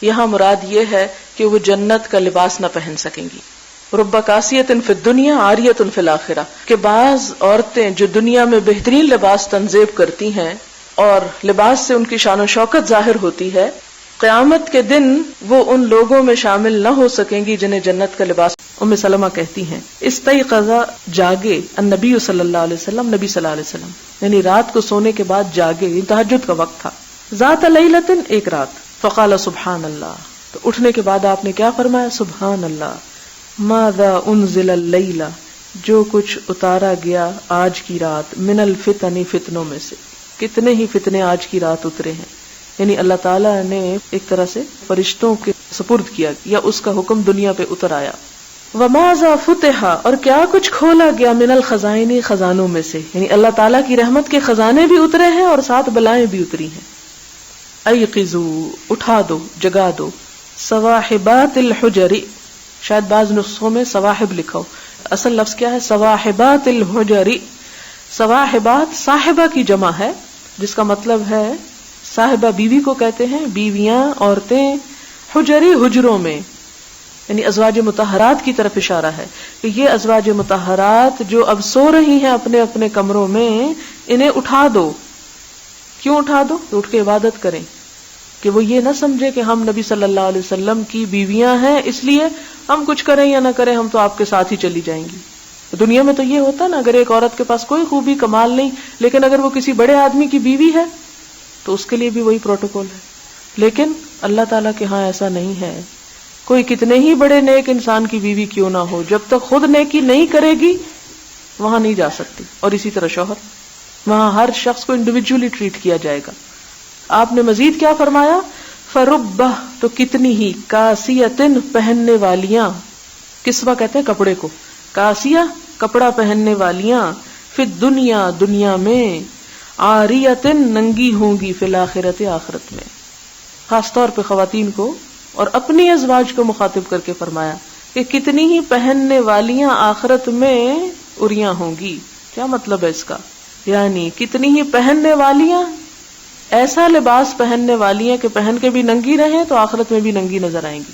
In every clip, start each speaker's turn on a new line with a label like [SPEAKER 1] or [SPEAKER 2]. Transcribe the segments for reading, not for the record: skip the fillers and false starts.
[SPEAKER 1] یہاں مراد یہ ہے کہ وہ جنت کا لباس نہ پہن سکیں گی. رب کاسیۃ فی الدنیا عاریۃ فی الآخرہ، کہ بعض عورتیں جو دنیا میں بہترین لباس تنصیب کرتی ہیں اور لباس سے ان کی شان و شوکت ظاہر ہوتی ہے، قیامت کے دن وہ ان لوگوں میں شامل نہ ہو سکیں گی جنہیں جنت کا لباس. ام سلمہ کہتی ہیں استیقظ جاگے النبی صلی اللہ علیہ وسلم، نبی صلی اللہ علیہ وسلم یعنی رات کو سونے کے بعد جاگے، یہ تہجد کا وقت تھا. ذات لیلۃ، ایک رات. فقال سبحان اللہ، تو اٹھنے کے بعد آپ نے کیا فرمایا؟ سبحان اللہ. ماذا انزل اللیلہ، جو کچھ اتارا گیا آج کی رات، من الفتن، فتنوں میں سے. کتنے ہی فتنے آج کی رات اترے ہیں، یعنی اللہ تعالیٰ نے ایک طرح سے فرشتوں کے سپرد کیا یا اس کا حکم دنیا پہ اتر آیا. وماذا فتح، اور کیا کچھ کھولا گیا، من الخزائن، خزانوں میں سے، یعنی اللہ تعالیٰ کی رحمت کے خزانے بھی اترے ہیں اور ساتھ بلائیں بھی اتری ہیں. ایقظوا، اٹھا دو، جگا دو. صواحبات الحجر، شاید بعض نسخوں میں صواحب لکھا ہو، اصل لفظ کیا ہے؟ صواحبات الحجر. صواحبات صاحبہ کی جمع ہے، جس کا مطلب ہے صاحبہ بیوی کو کہتے ہیں، بیویاں، عورتیں. حجری، حجروں میں، یعنی ازواج مطہرات کی طرف اشارہ ہے کہ یہ ازواج مطہرات جو اب سو رہی ہیں اپنے اپنے کمروں میں، انہیں اٹھا دو. کیوں اٹھا دو؟ اٹھ کے عبادت کریں، کہ وہ یہ نہ سمجھے کہ ہم نبی صلی اللہ علیہ وسلم کی بیویاں ہیں اس لیے ہم کچھ کریں یا نہ کریں ہم تو آپ کے ساتھ ہی چلی جائیں گی. دنیا میں تو یہ ہوتا نا، اگر ایک عورت کے پاس کوئی خوبی کمال نہیں لیکن اگر وہ کسی بڑے آدمی کی بیوی ہے تو اس کے لیے بھی وہی پروٹوکول ہے. لیکن اللہ تعالیٰ کے ہاں ایسا نہیں ہے. کوئی کتنے ہی بڑے نیک انسان کی بیوی کیوں نہ ہو، جب تک خود نیکی نہیں کرے گی وہاں نہیں جا سکتی. اور اسی طرح شوہر، وہاں ہر شخص کو انڈیویجولی ٹریٹ کیا جائے گا. آپ نے مزید کیا فرمایا؟ فربہ، تو کتنی ہی، کاسیتن، پہننے والیاں. کسوہ کہتے ہیں کپڑے کو، کاسیہ کپڑا پہننے والیاں، فی الدنیا، دنیا میں، عاریتن، ننگی ہوں گی، فی الآخرت، آخرت میں. خاص طور پہ خواتین کو اور اپنی ازواج کو مخاطب کر کے فرمایا کہ کتنی ہی پہننے والیاں آخرت میں اریاں ہوں گی. کیا مطلب ہے اس کا؟ یعنی کتنی ہی پہننے والیاں، ایسا لباس پہننے والی ہیں کہ پہن کے بھی ننگی رہیں تو آخرت میں بھی ننگی نظر آئیں گی.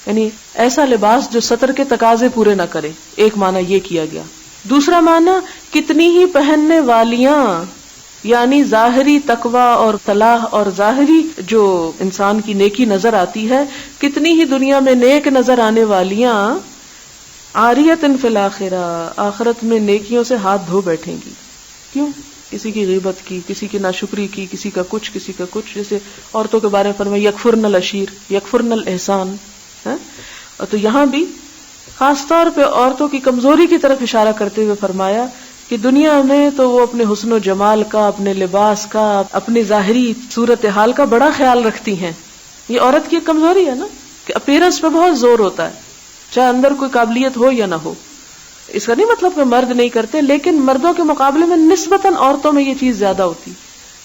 [SPEAKER 1] یعنی ایسا لباس جو سطر کے تقاضے پورے نہ کرے. ایک معنی یہ کیا گیا. دوسرا معنی کتنی ہی پہننے والیاں، یعنی ظاہری تقوی اور صلاح اور ظاہری جو انسان کی نیکی نظر آتی ہے، کتنی ہی دنیا میں نیک نظر آنے والیاں، عاریۃ فی الآخرہ، آخرت میں نیکیوں سے ہاتھ دھو بیٹھیں گی. کیوں؟ کسی کی غیبت کی، کسی کی ناشکری کی، کسی کا کچھ، کسی کا کچھ. جیسے عورتوں کے بارے میں فرمایا یکفرن العشیر، یکفرن الاحسان. تو یہاں بھی خاص طور پہ عورتوں کی کمزوری کی طرف اشارہ کرتے ہوئے فرمایا کہ دنیا میں تو وہ اپنے حسن و جمال کا، اپنے لباس کا، اپنی ظاہری صورتحال کا بڑا خیال رکھتی ہیں. یہ عورت کی کمزوری ہے نا کہ اپیرنس پہ بہت زور ہوتا ہے، چاہے اندر کوئی قابلیت ہو یا نہ ہو. اس کا نہیں مطلب کہ مرد نہیں کرتے، لیکن مردوں کے مقابلے میں نسبتاً عورتوں میں یہ چیز زیادہ ہوتی.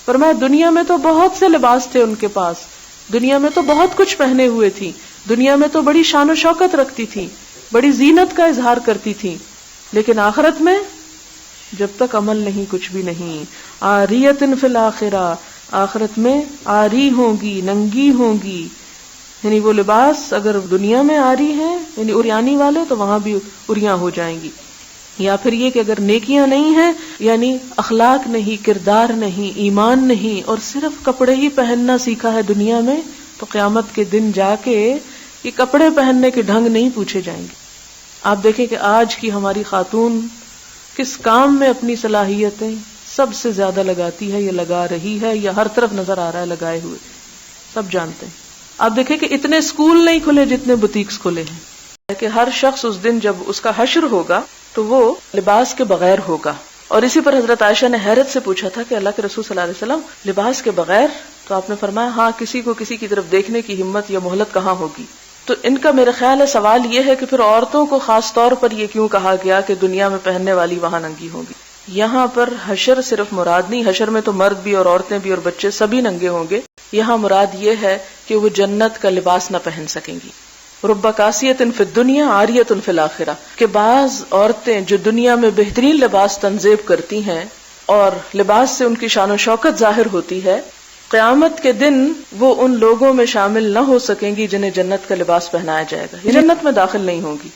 [SPEAKER 1] پر میں دنیا میں تو بہت سے لباس تھے ان کے پاس، دنیا میں تو بہت کچھ پہنے ہوئے تھی، دنیا میں تو بڑی شان و شوکت رکھتی تھی، بڑی زینت کا اظہار کرتی تھی، لیکن آخرت میں جب تک عمل نہیں کچھ بھی نہیں. عاریۃ فی الآخرہ، آخرت میں عاری ہوں گی، ننگی ہوں گی. یعنی وہ لباس اگر دنیا میں عاری ہیں یعنی اریانی والے تو وہاں بھی اریاں ہو جائیں گی. یا پھر یہ کہ اگر نیکیاں نہیں ہیں یعنی اخلاق نہیں، کردار نہیں، ایمان نہیں، اور صرف کپڑے ہی پہننا سیکھا ہے دنیا میں، تو قیامت کے دن جا کے یہ کپڑے پہننے کے ڈھنگ نہیں پوچھے جائیں گے. آپ دیکھیں کہ آج کی ہماری خاتون کس کام میں اپنی صلاحیتیں سب سے زیادہ لگاتی ہے، یا لگا رہی ہے، یا ہر طرف نظر آ رہا ہے لگائے ہوئے، سب جانتے ہیں. آپ دیکھیں کہ اتنے اسکول نہیں کھلے جتنے بوتیکس کھلے ہیں، کہ ہر شخص اس دن جب اس کا حشر ہوگا تو وہ لباس کے بغیر ہوگا. اور اسی پر حضرت عائشہ نے حیرت سے پوچھا تھا کہ اللہ کے رسول صلی اللہ علیہ وسلم لباس کے بغیر؟ تو آپ نے فرمایا ہاں، کسی کو کسی کی طرف دیکھنے کی ہمت یا مہلت کہاں ہوگی. تو ان کا میرا خیال ہے سوال یہ ہے کہ پھر عورتوں کو خاص طور پر یہ کیوں کہا گیا کہ دنیا میں پہننے والی وہاں ننگی ہوگی. یہاں پر حشر صرف مراد نہیں، حشر میں تو مرد بھی اور عورتیں بھی اور بچے سبھی ننگے ہوں گے. یہاں مراد یہ ہے کہ وہ جنت کا لباس نہ پہن سکیں گی. رب کاسیۃ فی الدنیا عاریۃ فی الآخرہ، کہ بعض عورتیں جو دنیا میں بہترین لباس تنصیب کرتی ہیں اور لباس سے ان کی شان و شوکت ظاہر ہوتی ہے، قیامت کے دن وہ ان لوگوں میں شامل نہ ہو سکیں گی جنہیں جنت کا لباس پہنایا جائے گا، یہ جنت میں داخل نہیں ہوں گی۔